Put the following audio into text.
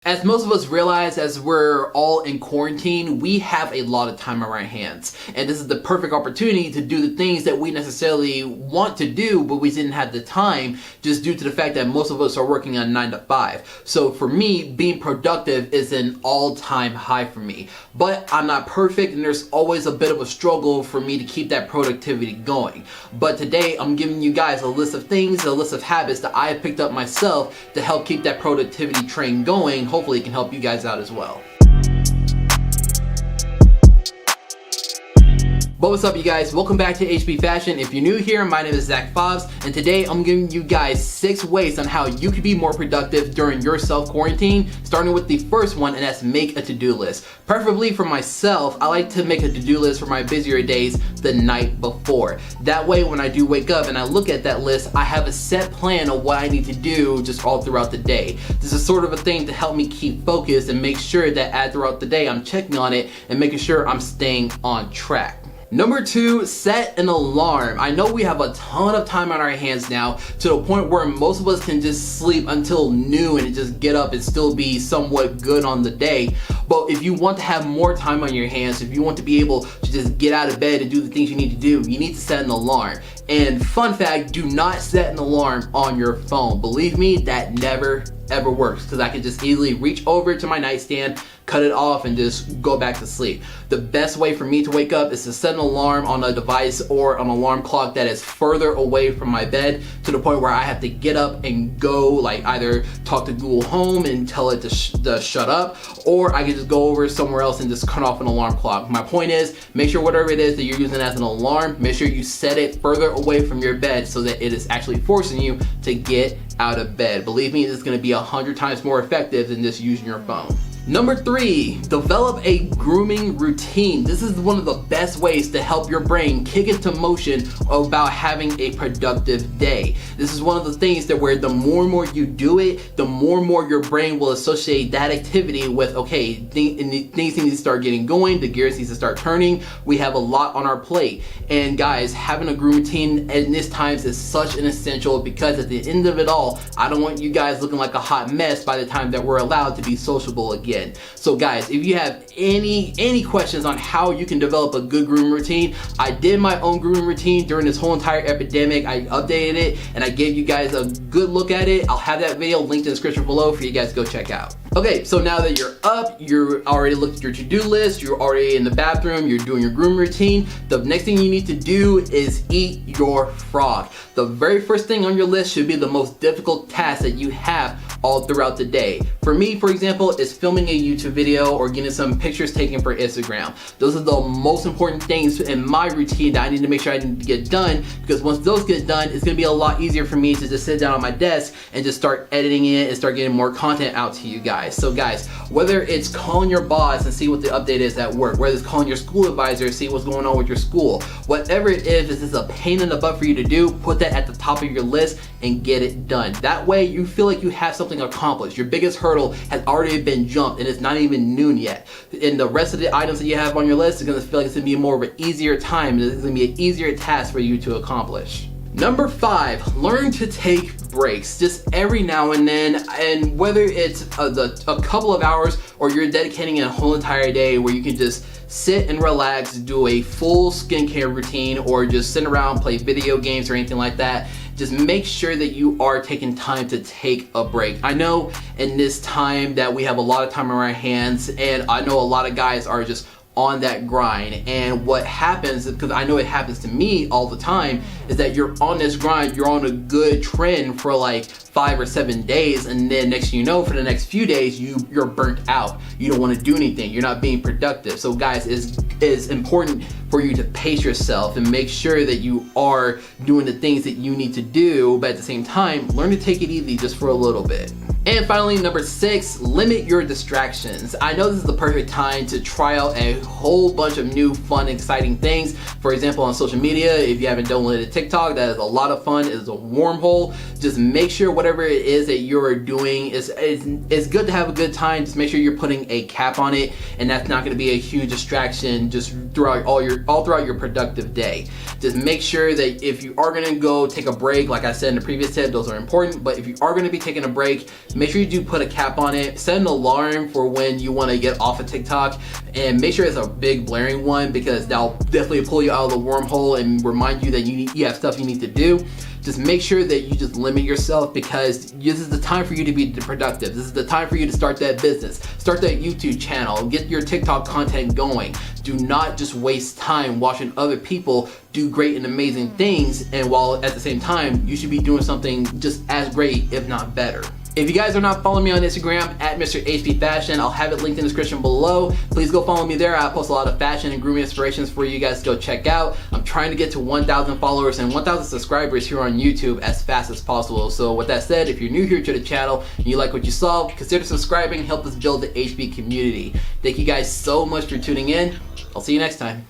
As most of us realize, as we're all in quarantine, we have a lot of time on our hands. And this is the perfect opportunity to do the things that we necessarily want to do, but we didn't have the time just due to the fact that most of us are working on 9 to 5. So for me, being productive is an all-time high for me. But I'm not perfect, and there's always a bit of a struggle for me to keep that productivity going. But today, I'm giving you guys a list of things, a list of habits that I have picked up myself to help keep that productivity train going. Hopefully it can help you guys out as well. But what's up, you guys? Welcome back to HB Fashion. If you're new here, my name is Zach Fobbs, and today I'm giving you guys 6 ways on how you can be more productive during your self-quarantine, starting with the first one, and that's make a to-do list. Preferably for myself, I like to make a to-do list for my busier days the night before. That way, when I do wake up and I look at that list, I have a set plan of what I need to do just all throughout the day. This is sort of a thing to help me keep focused and make sure that throughout the day I'm checking on it and making sure I'm staying on track. Number 2, set an alarm. I know we have a ton of time on our hands now, to the point where most of us can just sleep until noon and just get up and still be somewhat good on the day. But if you want to have more time on your hands, if you want to be able to just get out of bed and do the things you need to do, you need to set an alarm. And fun fact, do not set an alarm on your phone. Believe me, that never ever works, because I can just easily reach over to my nightstand, cut it off, and just go back to sleep. The best way for me to wake up is to set an alarm on a device or an alarm clock that is further away from my bed, to the point where I have to get up and go, like either talk to Google Home and tell it to shut up, or I can just go over somewhere else and just cut off an alarm clock. My point is, make sure whatever it is that you're using as an alarm, make sure you set it further away from your bed so that it is actually forcing you to get out of bed. Believe me, it's going to be 100 times more effective than just using your phone. Number 3, develop a grooming routine. This is one of the best ways to help your brain kick into motion about having a productive day. This is one of the things that where the more and more you do it, the more and more your brain will associate that activity with, okay, things need to start getting going, the gears need to start turning, we have a lot on our plate. And guys, having a grooming routine in this times is such an essential, because at the end of it all, I don't want you guys looking like a hot mess by the time that we're allowed to be sociable again. So guys, if you have any questions on how you can develop a good grooming routine, I did my own grooming routine during this whole entire epidemic. I updated it and I gave you guys a good look at it. I'll have that video linked in the description below for you guys to go check out. Okay, so now that you're up, you're already looked at your to-do list, you're already in the bathroom, you're doing your grooming routine, the next thing you need to do is eat your frog. The very first thing on your list should be the most difficult task that you have all throughout the day. For me, for example, it's filming a YouTube video or getting some pictures taken for Instagram. Those are the most important things in my routine that I need to make sure I need to get done, because once those get done, it's gonna be a lot easier for me to just sit down on my desk and just start editing it and start getting more content out to you guys. So guys, whether it's calling your boss and see what the update is at work, whether it's calling your school advisor and see what's going on with your school, whatever it is, if it's a pain in the butt for you to do, put that at the top of your list and get it done. That way you feel like you have something accomplished. Your biggest hurdle has already been jumped and it's not even noon yet. And the rest of the items that you have on your list is gonna feel like it's gonna be more of an easier time, and it's gonna be an easier task for you to accomplish. Number 5, learn to take breaks just every now and then, and whether it's a couple of hours or you're dedicating a whole entire day where you can just sit and relax, do a full skincare routine, or just sit around, play video games or anything like that, just make sure that you are taking time to take a break. I know in this time that we have a lot of time on our hands, and I know a lot of guys are just on that grind, and what happens, because I know it happens to me all the time, is that you're on this grind, you're on a good trend for like 5 or 7 days, and then next thing you know, for the next few days you're burnt out, you don't want to do anything, you're not being productive. So guys, it's important for you to pace yourself and make sure that you are doing the things that you need to do, but at the same time, learn to take it easy just for a little bit. And finally, number 6, limit your distractions. I know this is the perfect time to try out a whole bunch of new fun, exciting things. For example, on social media, if you haven't downloaded TikTok, that is a lot of fun. It is a wormhole. Just make sure whatever it is that you're doing is good to have a good time. Just make sure you're putting a cap on it, and that's not going to be a huge distraction. Just throughout all throughout your productive day. Just make sure that if you are gonna go take a break, like I said in the previous tip, those are important, but if you are gonna be taking a break, make sure you do put a cap on it. Set an alarm for when you wanna get off of TikTok, and make sure it's a big blaring one, because that'll definitely pull you out of the wormhole and remind you that you have stuff you need to do. Just make sure that you just limit yourself, because this is the time for you to be productive. This is the time for you to start that business, start that YouTube channel, get your TikTok content going. Do not just waste time watching other people do great and amazing things, and while at the same time, you should be doing something just as great, if not better. If you guys are not following me on Instagram at Mr. HP Fashion, I'll have it linked in the description below. Please go follow me there. I post a lot of fashion and grooming inspirations for you guys to go check out. I'm trying to get to 1,000 followers and 1,000 subscribers here on YouTube as fast as possible. So with that said, if you're new here to the channel and you like what you saw, consider subscribing, help us build the HP community. Thank you guys so much for tuning in. I'll see you next time.